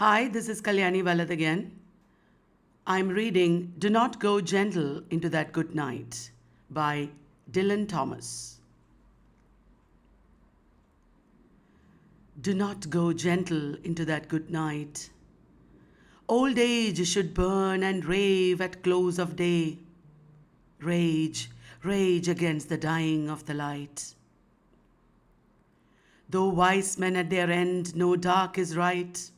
Hi, this is Kalyani Vallath again. I'm reading Do Not Go Gentle into That Good Night by Dylan Thomas. Do not go gentle into that good night. Old age should burn and rave at close of day. Rage, rage against the dying of the light. Though wise men at their end know dark is right,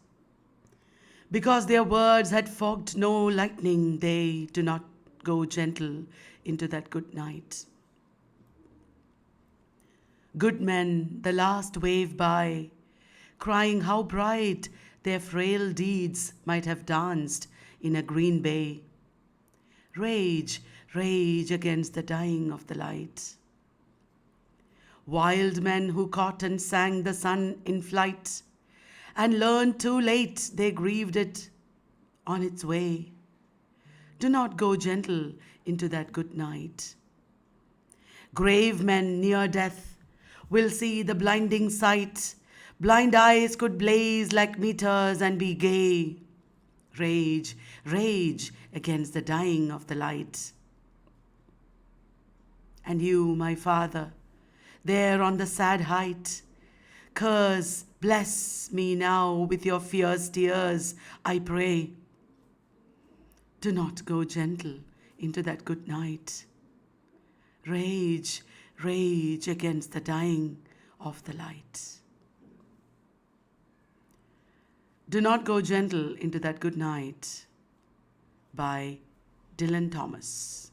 because their words had fogged no lightning, they do not go gentle into that good night. Good men, the last wave by, crying how bright their frail deeds might have danced in a green bay. Rage, rage against the dying of the light. Wild men who caught and sang the sun in flight, and learned too late they grieved it on its way. Do not go gentle into that good night. Grave men near death will see the blinding sight. Blind eyes could blaze like meters and be gay. Rage, rage against the dying of the light. And you, my father, there on the sad height, curse, bless me now with your fierce tears, I pray. Do not go gentle into that good night. Rage, rage against the dying of the light. Do Not Go Gentle into That Good Night by Dylan Thomas.